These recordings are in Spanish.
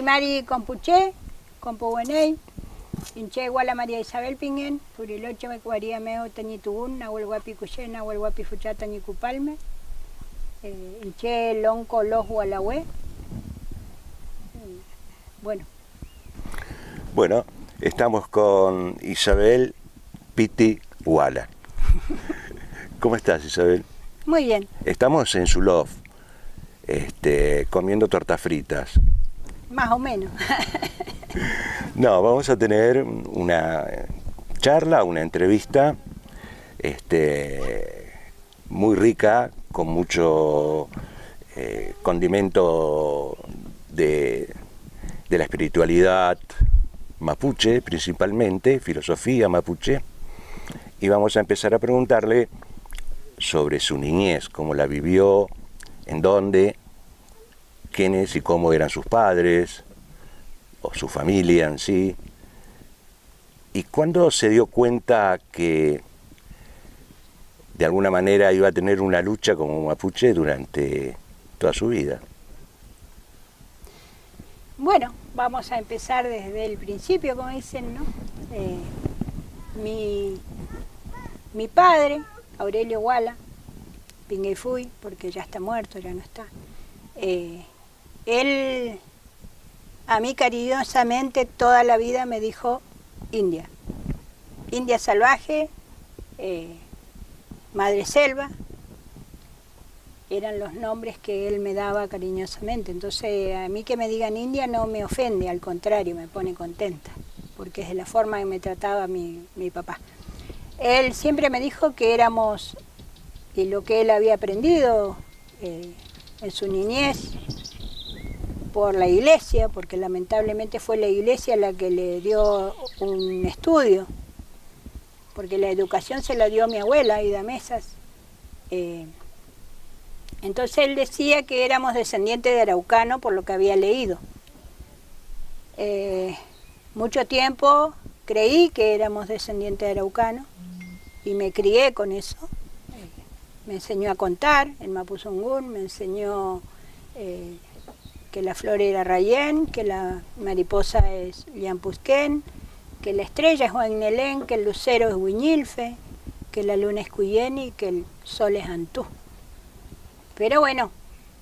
Mari Compuché, Compuweney, Inche Guala María Isabel Pingen, Puriloche me cuaría meo Tañitugún, Nahuel Guapi Cuché, Nahuel Guapi Fuchá Tañicupalme, Inche Lonco Los Gualahue. Bueno. Bueno, estamos con Isabel Piti Guala. ¿Cómo estás, Isabel? Muy bien. Estamos en su loft, comiendo tortas fritas. Más o menos. No, vamos a tener una charla, una entrevista muy rica, con mucho condimento de la espiritualidad mapuche, principalmente, filosofía mapuche, y vamos a empezar a preguntarle sobre su niñez, cómo la vivió, en dónde, quiénes y cómo eran sus padres, o su familia en sí, y cuándo se dio cuenta que de alguna manera iba a tener una lucha como mapuche durante toda su vida. Bueno, vamos a empezar desde el principio, como dicen, ¿no? Mi padre, Aurelio Guala, Pinguefuy, porque ya está muerto, ya no está. Él, a mí cariñosamente, toda la vida me dijo India. India salvaje, madre selva, eran los nombres que él me daba cariñosamente. Entonces, a mí que me digan India no me ofende, al contrario, me pone contenta, porque es de la forma que me trataba mi papá. Él siempre me dijo que éramos, y lo que él había aprendido en su niñez, por la iglesia, porque lamentablemente fue la iglesia la que le dio un estudio, porque la educación se la dio mi abuela, Ida Mesas. Entonces él decía que éramos descendientes de araucano por lo que había leído. Mucho tiempo creí que éramos descendientes de araucano y me crié con eso. Me enseñó a contar en Mapuzungún, me enseñó que la flor era Rayén, que la mariposa es Llampusquén, que la estrella es Huaynelén, que el lucero es Huiñilfe, que la luna es Cuyeni y que el sol es Antú. Pero bueno,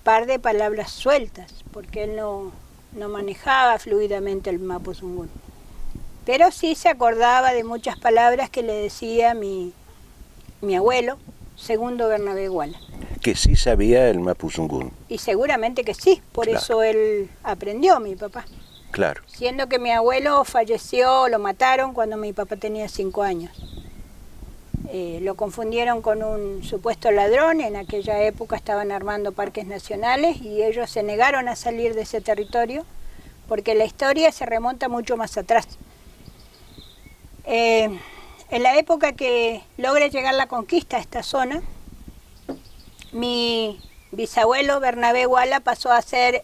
par de palabras sueltas, porque él no manejaba fluidamente el Mapuzungún. Pero sí se acordaba de muchas palabras que le decía mi abuelo, Segundo Bernabé Guala. Que sí sabía el Mapuzungún. Y seguramente que sí, por claro. Eso él aprendió, mi papá. Claro. Siendo que mi abuelo falleció, lo mataron cuando mi papá tenía 5 años. Lo confundieron con un supuesto ladrón, en aquella época estaban armando parques nacionales y ellos se negaron a salir de ese territorio porque la historia se remonta mucho más atrás. En la época que logra llegar la conquista a esta zona, mi bisabuelo Bernabé Guala pasó a ser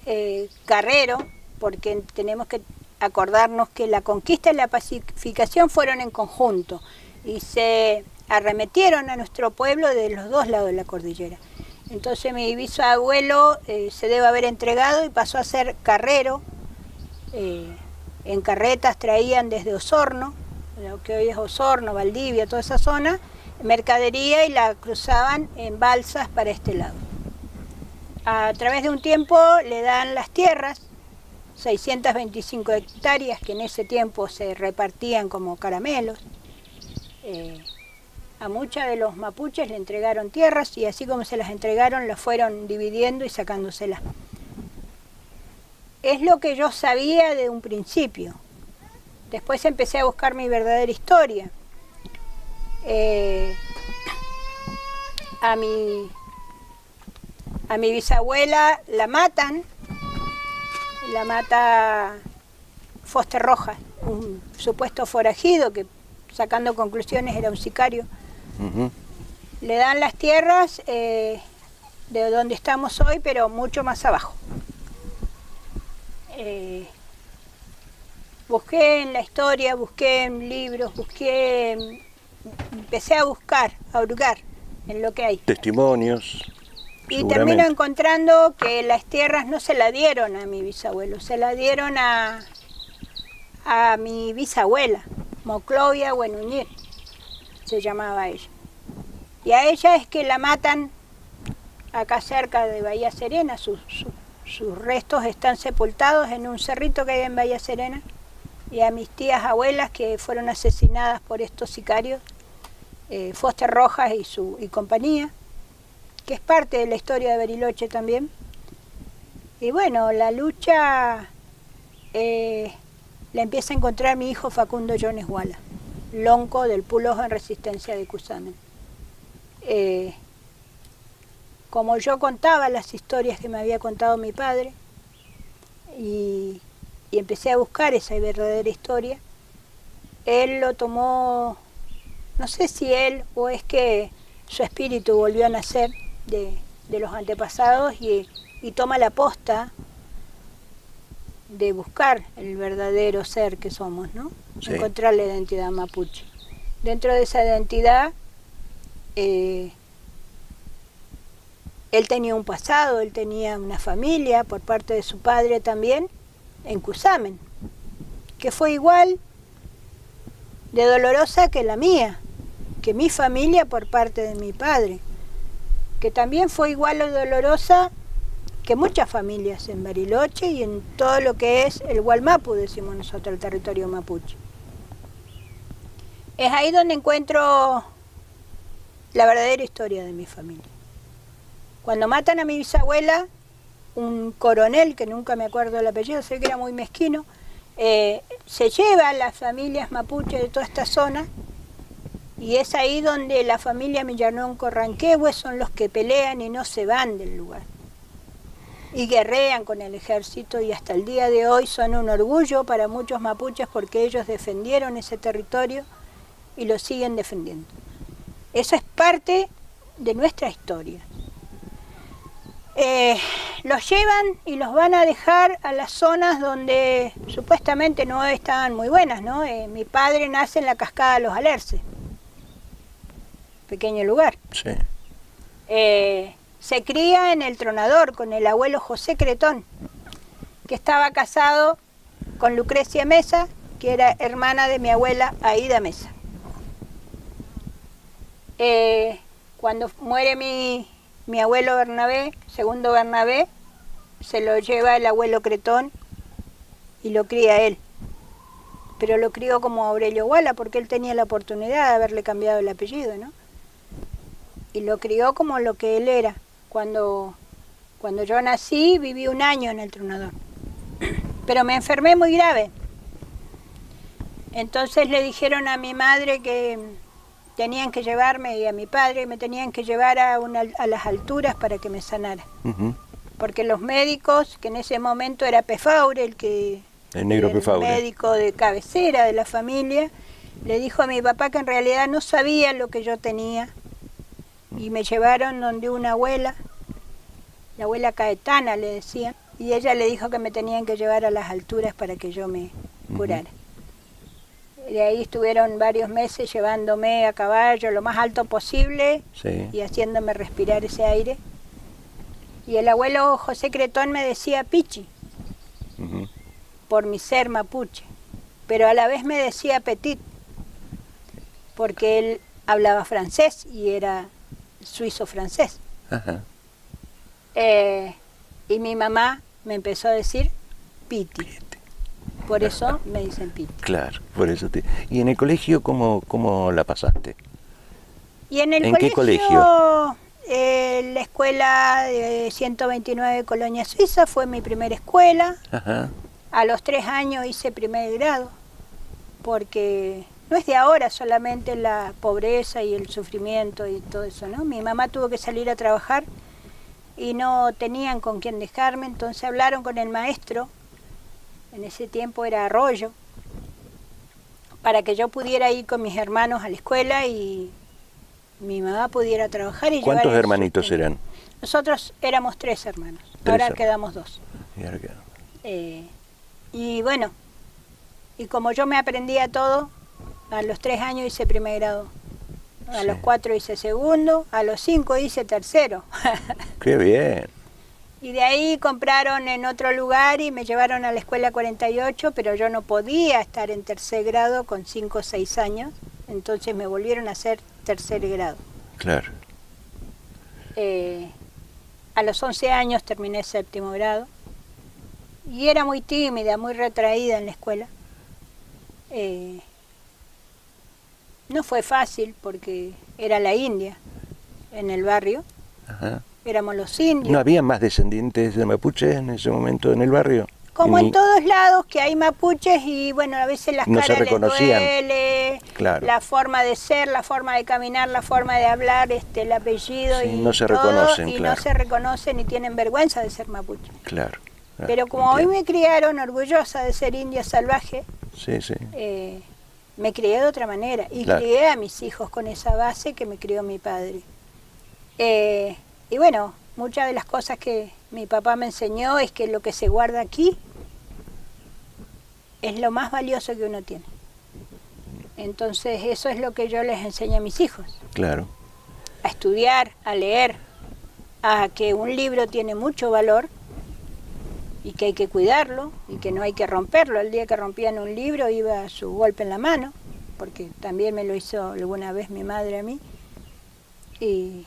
carrero, porque tenemos que acordarnos que la conquista y la pacificación fueron en conjunto y se arremetieron a nuestro pueblo de los dos lados de la cordillera. Entonces mi bisabuelo se debe haber entregado y pasó a ser carrero. En carretas traían desde Osorno, lo que hoy es Osorno, Valdivia, toda esa zona, mercadería y la cruzaban en balsas para este lado. A través de un tiempo le dan las tierras, 625 hectáreas que en ese tiempo se repartían como caramelos. A muchos de los mapuches le entregaron tierras y así como se las entregaron, las fueron dividiendo y sacándoselas. Es lo que yo sabía de un principio. Después empecé a buscar mi verdadera historia. A mi bisabuela la mata Foster Rojas, un supuesto forajido que sacando conclusiones era un sicario. Le dan las tierras de donde estamos hoy, pero mucho más abajo. Busqué en la historia, busqué en libros, empecé a buscar, a hurgar en lo que hay. Testimonios. Y termino encontrando que las tierras no se la dieron a mi bisabuelo, se la dieron a mi bisabuela, Moclovia Buenuñir, se llamaba ella. Y a ella es que la matan acá cerca de Bahía Serena, sus restos están sepultados en un cerrito que hay en Bahía Serena. Y a mis tías abuelas que fueron asesinadas por estos sicarios, Foster Rojas y compañía, que es parte de la historia de Bariloche también. Y bueno, la lucha la empieza a encontrar mi hijo Facundo Jones Wala, lonco del Pulojo en Resistencia de Cusamen. Como yo contaba las historias que me había contado mi padre, y empecé a buscar esa verdadera historia, él lo tomó, no sé si él o es que su espíritu volvió a nacer de los antepasados y toma la posta de buscar el verdadero ser que somos, ¿no? Sí. Encontrar la identidad mapuche. Dentro de esa identidad, él tenía un pasado, él tenía una familia por parte de su padre también, en Cusamen, que fue igual de dolorosa que la mía, que mi familia por parte de mi padre, que también fue igual de dolorosa que muchas familias en Bariloche y en todo lo que es el Gualmapu, decimos nosotros, el territorio mapuche. Es ahí donde encuentro la verdadera historia de mi familia. Cuando matan a mi bisabuela, un coronel, que nunca me acuerdo el apellido, sé que era muy mezquino, se lleva a las familias mapuche de toda esta zona, y es ahí donde la familia Millanón Corranquehue son los que pelean y no se van del lugar. Y guerrean con el ejército y hasta el día de hoy son un orgullo para muchos mapuches porque ellos defendieron ese territorio y lo siguen defendiendo. Eso es parte de nuestra historia. Los llevan y los van a dejar a las zonas donde supuestamente no estaban muy buenas, ¿no? Mi padre nace en la cascada de los Alerces, pequeño lugar. Sí. Se cría en el Tronador con el abuelo José Cretón, que estaba casado con Lucrecia Mesa, que era hermana de mi abuela Aida Mesa. Cuando muere mi abuelo Bernabé, segundo Bernabé, se lo lleva el abuelo Cretón y lo cría él. Pero lo crió como Aurelio Wala porque él tenía la oportunidad de haberle cambiado el apellido, ¿no? Y lo crió como lo que él era. Cuando yo nací, viví 1 año en el Tronador. Pero me enfermé muy grave. Entonces le dijeron a mi madre que tenían que llevarme, y a mi padre me tenían que llevar a las alturas para que me sanara. Porque los médicos, que en ese momento era Pefaure, el negro Pefaure, médico de cabecera de la familia, le dijo a mi papá que en realidad no sabía lo que yo tenía. Y me llevaron donde una abuela, la abuela Caetana le decía, y ella le dijo que me tenían que llevar a las alturas para que yo me curara. De ahí estuvieron varios meses llevándome a caballo lo más alto posible, sí, y haciéndome respirar ese aire. Y el abuelo José Cretón me decía Pichi, por mi ser mapuche, pero a la vez me decía Petit, porque él hablaba francés y era suizo-francés. Y mi mamá me empezó a decir Piti. Por eso me dicen Piti. Claro, por eso te... ¿Y en el colegio cómo la pasaste? Y en el ¿Qué colegio? La escuela de 129 Colonia Suiza fue mi primera escuela. A los 3 años hice primer grado, porque no es de ahora solamente la pobreza y el sufrimiento y todo eso, ¿no? Mi mamá tuvo que salir a trabajar y no tenían con quién dejarme, entonces hablaron con el maestro, en ese tiempo era Arroyo, para que yo pudiera ir con mis hermanos a la escuela y mi mamá pudiera trabajar y ¿Cuántos hermanitos eran? Nosotros éramos 3 hermanos, ahora quedamos 2. Y bueno, y como yo me aprendía todo, a los 3 años hice primer grado A los 4 hice segundo, a los 5 hice tercero. ¡Qué bien! Y de ahí compraron en otro lugar y me llevaron a la escuela 48, pero yo no podía estar en tercer grado con 5 o 6 años, entonces me volvieron a hacer tercer grado. Claro. A los 11 años terminé séptimo grado y era muy tímida, muy retraída en la escuela. No fue fácil porque era la India en el barrio. Ajá. Éramos los indios. ¿No había más descendientes de mapuches en ese momento en el barrio? Como en todos lados que hay mapuches y bueno, a veces las no caras se reconocían. les duele, claro. La forma de ser, la forma de caminar, la forma de hablar, el apellido sí, y no se todo, reconocen, y claro. no se reconocen y tienen vergüenza de ser mapuche. Claro. Pero como entiendo. hoy me criaron orgullosa de ser india salvaje, sí, sí. Me crié de otra manera y claro. crié a mis hijos con esa base que me crió mi padre. Y bueno, muchas de las cosas que mi papá me enseñó es que lo que se guarda aquí es lo más valioso que uno tiene. Entonces eso es lo que yo les enseño a mis hijos. Claro. A estudiar, a leer, a que un libro tiene mucho valor y que hay que cuidarlo y que no hay que romperlo. El día que rompían un libro iba su golpe en la mano, porque también me lo hizo alguna vez mi madre a mí. Y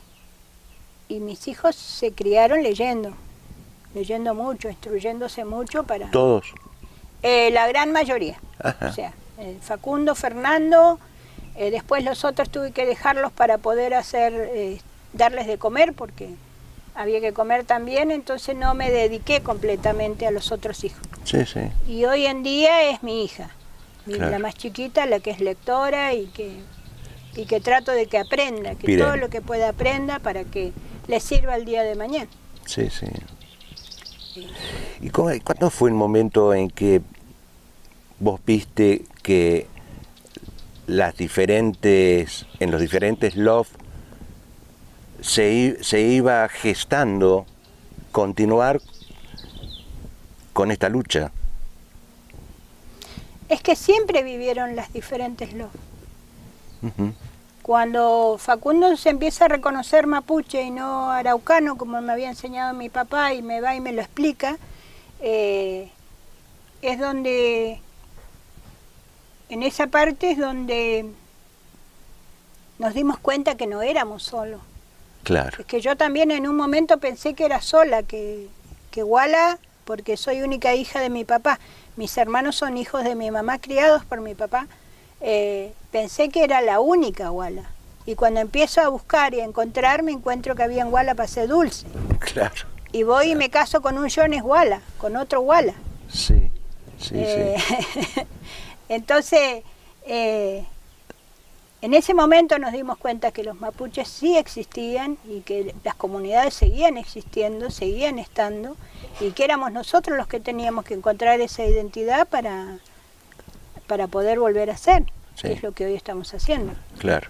mis hijos se criaron leyendo mucho, instruyéndose mucho para... ¿Todos? La gran mayoría. Ajá. O sea, Facundo, Fernando, después los otros tuve que dejarlos para poder darles de comer porque había que comer también, entonces no me dediqué completamente a los otros hijos. Sí, sí. Y hoy en día es mi hija, claro. la más chiquita, la que es lectora y que trato de que aprenda, que Miren. todo lo que pueda aprenda para que le sirva el día de mañana. Sí, sí. ¿Y cuándo fue el momento en que vos viste que en los diferentes lofts se iba gestando continuar con esta lucha? Es que siempre vivieron las diferentes lofts. Uh-huh. Cuando Facundo se empieza a reconocer mapuche y no araucano, como me había enseñado mi papá, y me va y me lo explica, es donde, en esa parte es donde nos dimos cuenta que no éramos solos. Claro. Es que yo también en un momento pensé que era sola, que Guala, porque soy única hija de mi papá, mis hermanos son hijos de mi mamá criados por mi papá, pensé que era la única Guala. Y cuando empiezo a buscar y a encontrar, me encuentro que había en Guala pasé dulce. Claro. Y voy y me caso con un Jones Guala, con otro Guala. Sí, sí, sí. Entonces, en ese momento nos dimos cuenta que los mapuches sí existían y que las comunidades seguían existiendo, seguían estando, y que éramos nosotros los que teníamos que encontrar esa identidad para poder volver a ser, sí. que es lo que hoy estamos haciendo. Claro.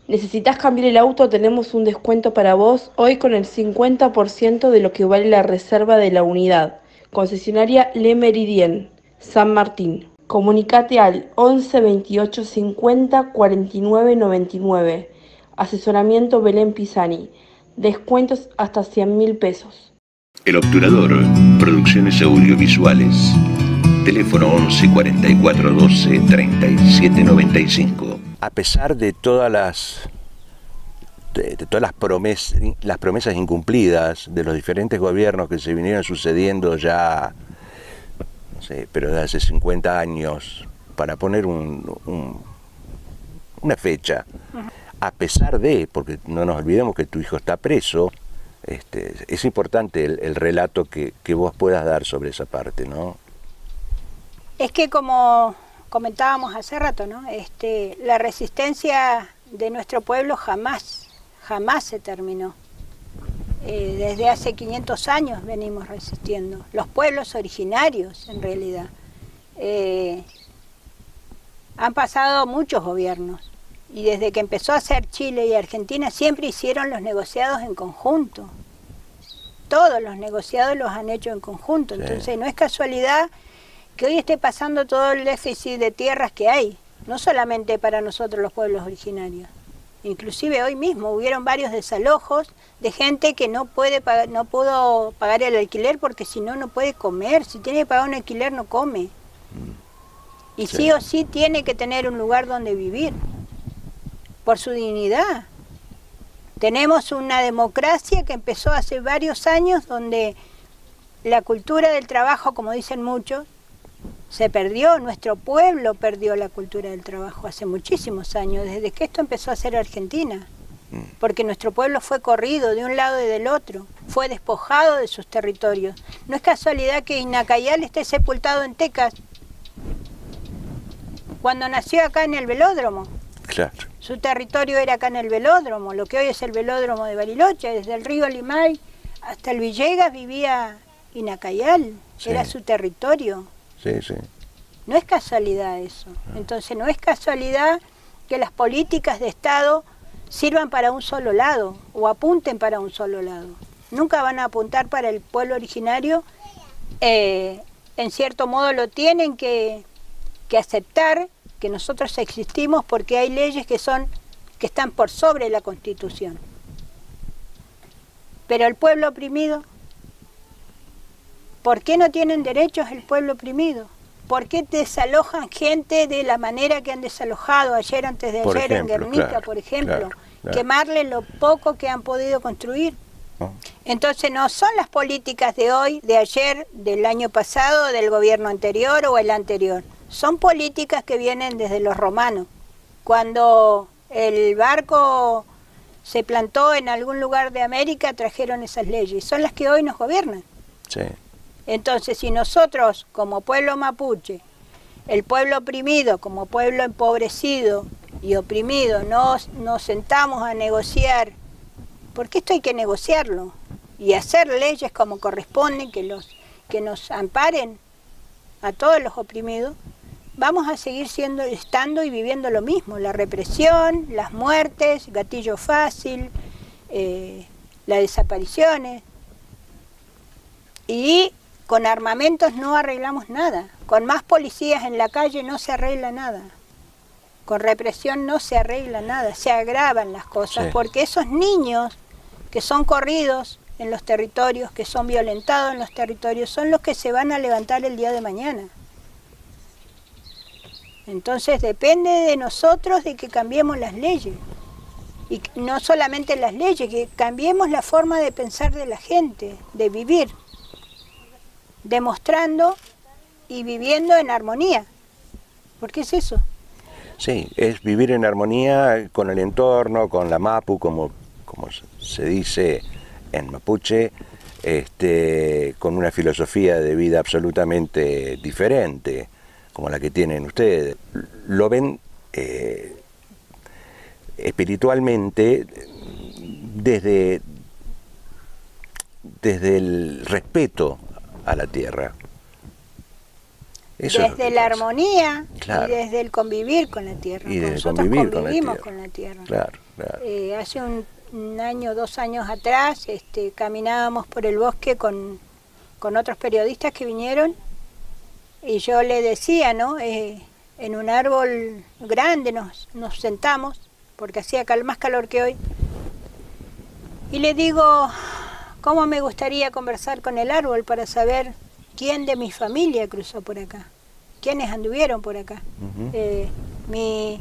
¿Necesitas cambiar el auto? Tenemos un descuento para vos hoy con el 50% de lo que vale la reserva de la unidad. Concesionaria Le Meridien, San Martín. Comunicate al 11 28 50 49 99. Asesoramiento Belén Pisani. Descuentos hasta 100.000 pesos. El Obturador, producciones audiovisuales. Teléfono 11 44 12 37 95. A pesar de todas las promesas incumplidas de los diferentes gobiernos que se vinieron sucediendo ya, no sé, pero de hace 50 años, para poner una fecha, a pesar de, porque no nos olvidemos que tu hijo está preso, es importante el relato que vos puedas dar sobre esa parte, ¿no? Es que como comentábamos hace rato, ¿no? La resistencia de nuestro pueblo jamás se terminó. Desde hace 500 años venimos resistiendo. Los pueblos originarios, en realidad. Han pasado muchos gobiernos. Y desde que empezó a ser Chile y Argentina, siempre hicieron los negociados en conjunto. todos los negociados los han hecho en conjunto. Entonces no es casualidad que hoy esté pasando todo el déficit de tierras que hay, no solamente para nosotros los pueblos originarios. Inclusive hoy mismo hubieron varios desalojos de gente que no pudo pagar el alquiler porque si no, no puede comer. Si tiene que pagar un alquiler, no come. Y sí o sí tiene que tener un lugar donde vivir, por su dignidad. Tenemos una democracia que empezó hace varios años donde la cultura del trabajo, como dicen muchos, se perdió. Nuestro pueblo perdió la cultura del trabajo hace muchísimos años, desde que esto empezó a ser Argentina. Porque nuestro pueblo fue corrido de un lado y del otro, fue despojado de sus territorios. No es casualidad que Inacayal esté sepultado en Tecas, cuando nació acá en el velódromo. Claro. Su territorio era acá en el velódromo, lo que hoy es el velódromo de Bariloche. Desde el río Limay hasta el Villegas vivía Inacayal, era su territorio. Sí, sí. No es casualidad eso. Entonces no es casualidad que las políticas de Estado sirvan para un solo lado o apunten para un solo lado. Nunca van a apuntar para el pueblo originario. En cierto modo lo tienen que aceptar, que nosotros existimos porque hay leyes que están por sobre la Constitución. Pero el pueblo oprimido, ¿por qué no tienen derechos el pueblo oprimido? ¿Por qué desalojan gente de la manera que han desalojado ayer, antes de ayer, en Guernica, por ejemplo? Quemarle lo poco que han podido construir. Entonces no son las políticas de hoy, de ayer, del año pasado, del gobierno anterior o el anterior. Son políticas que vienen desde los romanos. Cuando el barco se plantó en algún lugar de América, trajeron esas leyes. Son las que hoy nos gobiernan. Sí. Entonces, si nosotros, como pueblo mapuche, el pueblo oprimido, como pueblo empobrecido y oprimido, nos sentamos a negociar, porque esto hay que negociarlo, y hacer leyes como corresponden, que nos amparen a todos los oprimidos, vamos a seguir estando y viviendo lo mismo, la represión, las muertes, gatillo fácil, las desapariciones. Y con armamentos no arreglamos nada, con más policías en la calle no se arregla nada, con represión no se arregla nada, se agravan las cosas, porque esos niños que son corridos en los territorios, que son violentados en los territorios, son los que se van a levantar el día de mañana. Entonces depende de nosotros de que cambiemos las leyes, y no solamente las leyes, que cambiemos la forma de pensar de la gente, de vivir, demostrando y viviendo en armonía, porque es eso. Sí, es vivir en armonía con el entorno, con la mapu, como se dice en mapuche, con una filosofía de vida absolutamente diferente, como la que tienen ustedes. Lo ven espiritualmente desde el respeto a la tierra. Eso desde la armonía, claro, y desde el convivir con la tierra. Y desde nosotros convivimos con la tierra. Claro, claro. Hace un año, 2 años atrás, caminábamos por el bosque con otros periodistas que vinieron, y yo le decía, ¿no? En un árbol grande nos sentamos, porque hacía más calor que hoy, y le digo, ¿cómo me gustaría conversar con el árbol para saber quién de mi familia cruzó por acá? ¿Quiénes anduvieron por acá? Mi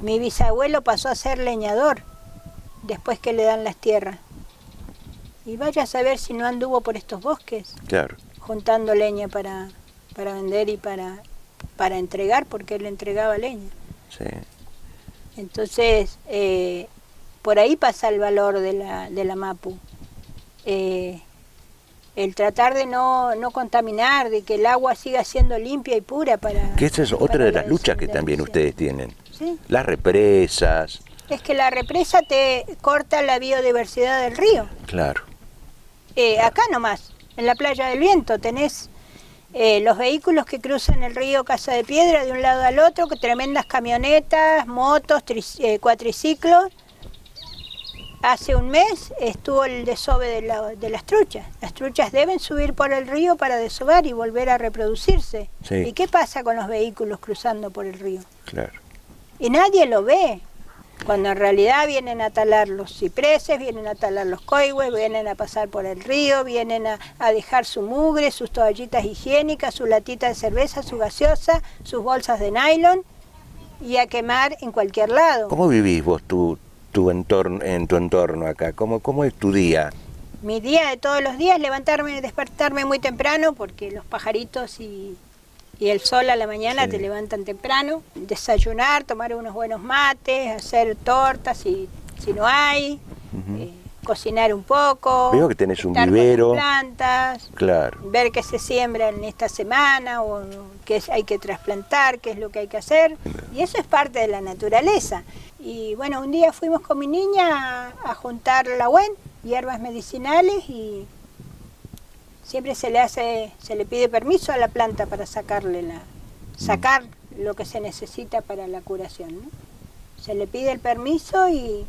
bisabuelo pasó a ser leñador después que le dan las tierras. Y vaya a saber si no anduvo por estos bosques, claro, juntando leña para vender y para entregar, porque él entregaba leña. Sí. Entonces, por ahí pasa el valor de la mapu. El tratar de no contaminar, de que el agua siga siendo limpia y pura para... Que esa es otra de las luchas que también ustedes tienen. ¿Sí? Las represas. Es que la represa te corta la biodiversidad del río. Claro. Acá nomás, en la Playa del Viento, tenés los vehículos que cruzan el río Casa de Piedra de un lado al otro, que tremendas camionetas, motos, cuatriciclos, hace un mes estuvo el desove de las truchas. Las truchas deben subir por el río para desovar y volver a reproducirse. Sí. ¿Y qué pasa con los vehículos cruzando por el río? Claro. Y nadie lo ve, cuando en realidad vienen a talar los cipreses, vienen a talar los coigües, vienen a pasar por el río, vienen a dejar su mugre, sus toallitas higiénicas, su latita de cerveza, su gaseosa, sus bolsas de nylon y a quemar en cualquier lado. ¿Cómo vivís vos tu entorno, en tu entorno acá? ¿Cómo es tu día? Mi día de todos los días, levantarme, despertarme muy temprano, porque los pajaritos y el sol a la mañana Sí. te levantan temprano, desayunar, tomar unos buenos mates, hacer tortas si no hay, cocinar un poco. Veo que tenés un estar con vivero. las plantas, Claro. ver qué se siembra en esta semana o qué hay que trasplantar, qué es lo que hay que hacer. Y eso es parte de la naturaleza. Y bueno, un día fuimos con mi niña a juntar lahuen, hierbas medicinales, y siempre se le pide permiso a la planta para sacar lo que se necesita para la curación, ¿no? Se le pide el permiso y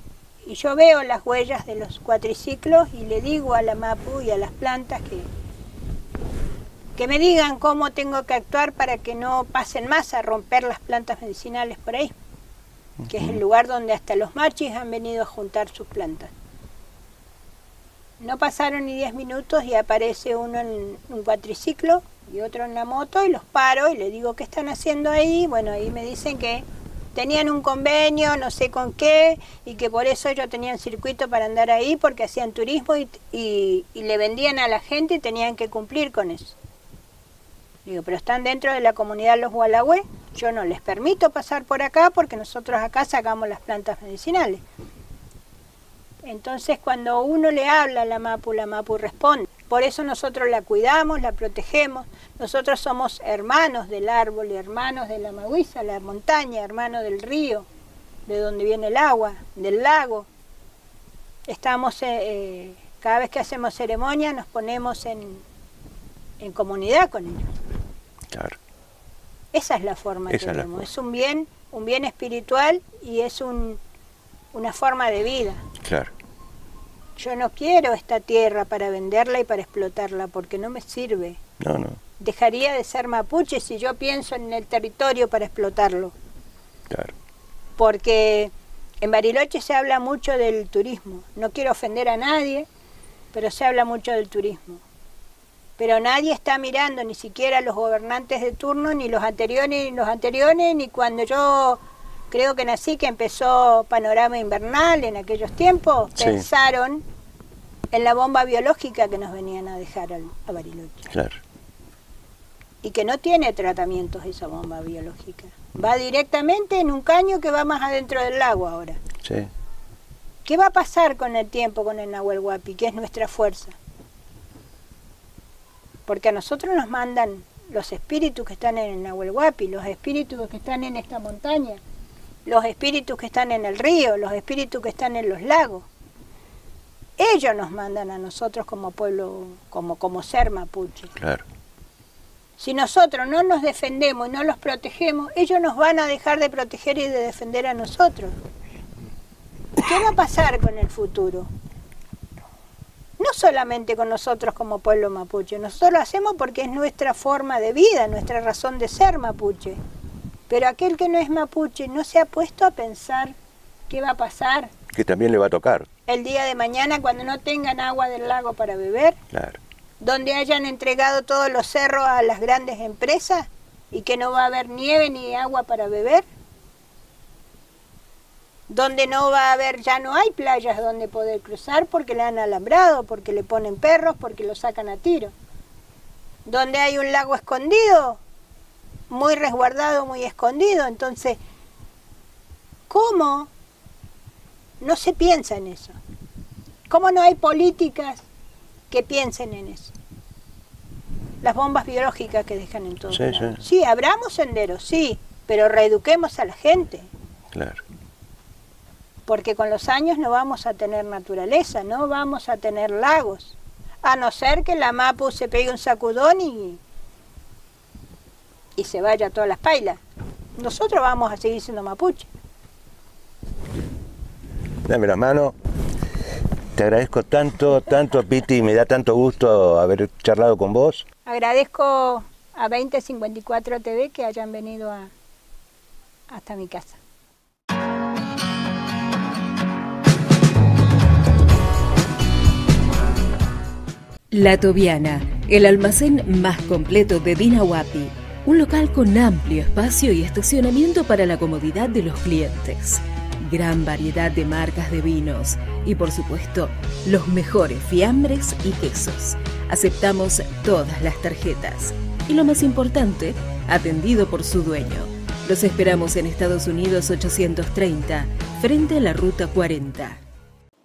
yo veo las huellas de los cuatriciclos y le digo a la mapu y a las plantas que me digan cómo tengo que actuar para que no pasen más a romper las plantas medicinales por ahí, que es el lugar donde hasta los machis han venido a juntar sus plantas. No pasaron ni 10 minutos y aparece uno en un cuatriciclo y otro en la moto, y los paro y le digo qué están haciendo ahí. Bueno, ahí me dicen que tenían un convenio, no sé con qué, y que por eso ellos tenían circuito para andar ahí, porque hacían turismo y le vendían a la gente y tenían que cumplir con eso. Digo, pero están dentro de la comunidad los Gualagüe, yo no les permito pasar por acá porque nosotros acá sacamos las plantas medicinales. Entonces cuando uno le habla a la mapu responde. Por eso nosotros la cuidamos, la protegemos. Nosotros somos hermanos del árbol y hermanos de la maguisa, la montaña, hermanos del río, de donde viene el agua, del lago. Estamos, cada vez que hacemos ceremonia nos ponemos en comunidad con ellos. Claro. Esa es la forma que Esa es la tenemos. forma. Es un bien espiritual y es una forma de vida. Claro. Yo no quiero esta tierra para venderla y para explotarla, porque no me sirve. No, no. Dejaría de ser mapuche si yo pienso en el territorio para explotarlo. Claro. Porque en Bariloche se habla mucho del turismo. No quiero ofender a nadie, pero se habla mucho del turismo. Pero nadie está mirando, ni siquiera los gobernantes de turno, ni los anteriores, ni cuando yo creo que nací, que empezó Panorama Invernal en aquellos tiempos, Sí. pensaron en la bomba biológica que nos venían a dejar a Bariloche. Claro. Y que no tiene tratamientos esa bomba biológica. Va directamente en un caño que va más adentro del lago ahora. Sí. ¿Qué va a pasar con el tiempo con el Nahuel Huapi, que es nuestra fuerza? Porque a nosotros nos mandan los espíritus que están en el Nahuel Huapi, los espíritus que están en esta montaña, los espíritus que están en el río, los espíritus que están en los lagos. Ellos nos mandan a nosotros como pueblo, como ser mapuche. Claro. Si nosotros no nos defendemos y no los protegemos, ellos nos van a dejar de proteger y de defender a nosotros. ¿Qué va a pasar con el futuro? No solamente con nosotros como pueblo mapuche, nosotros lo hacemos porque es nuestra forma de vida, nuestra razón de ser mapuche. Pero aquel que no es mapuche no se ha puesto a pensar qué va a pasar Que también le va a tocar. el día de mañana cuando no tengan agua del lago para beber, Claro. donde hayan entregado todos los cerros a las grandes empresas y que no va a haber nieve ni agua para beber, donde no va a haber, ya no hay playas donde poder cruzar porque le han alambrado, porque le ponen perros, porque lo sacan a tiro, donde hay un lago escondido, muy resguardado, muy escondido. Entonces, ¿cómo no se piensa en eso? ¿Cómo no hay políticas que piensen en eso? Las bombas biológicas que dejan en todos lados. Sí, abramos senderos, sí, pero reeduquemos a la gente. Claro. Porque con los años no vamos a tener naturaleza, no vamos a tener lagos, a no ser que la mapu se pegue un sacudón y se vaya a todas las pailas. Nosotros vamos a seguir siendo mapuche. Dame la mano. te agradezco tanto, Piti, me da tanto gusto haber charlado con vos. Agradezco a 2054 TV que hayan venido hasta mi casa. La Tobiana, el almacén más completo de Dina Huapi. Un local con amplio espacio y estacionamiento para la comodidad de los clientes. Gran variedad de marcas de vinos y, por supuesto, los mejores fiambres y quesos. Aceptamos todas las tarjetas. Y lo más importante, atendido por su dueño. Los esperamos en Estados Unidos 830, frente a la Ruta 40.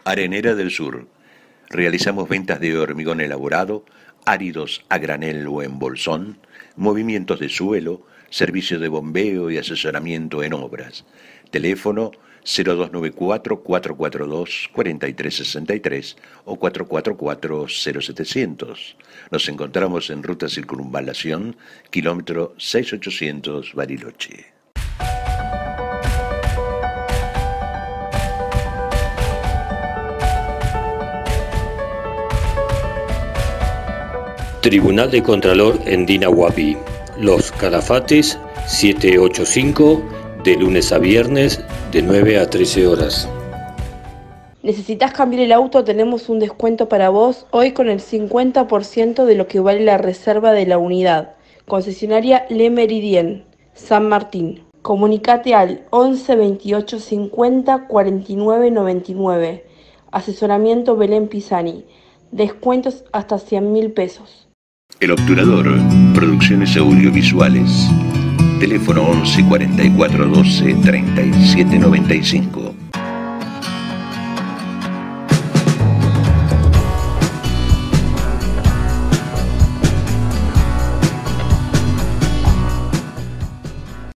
Arenera del Sur. Realizamos ventas de hormigón elaborado, áridos a granel o en bolsón, movimientos de suelo, servicio de bombeo y asesoramiento en obras. Teléfono 0294-442-4363 o 444-0700. Nos encontramos en Ruta Circunvalación, kilómetro 6800 Bariloche. Tribunal de Contralor en Dina Huapi. Los Calafates 785, de lunes a viernes, de 9 a 13 horas. ¿Necesitas cambiar el auto? Tenemos un descuento para vos hoy con el 50% de lo que vale la reserva de la unidad. Concesionaria Le Meridien, San Martín. Comunicate al 11 28 50 49 99. Asesoramiento Belén Pisani. Descuentos hasta 100.000 pesos. El Obturador, producciones audiovisuales. Teléfono 11 44 12 37 95.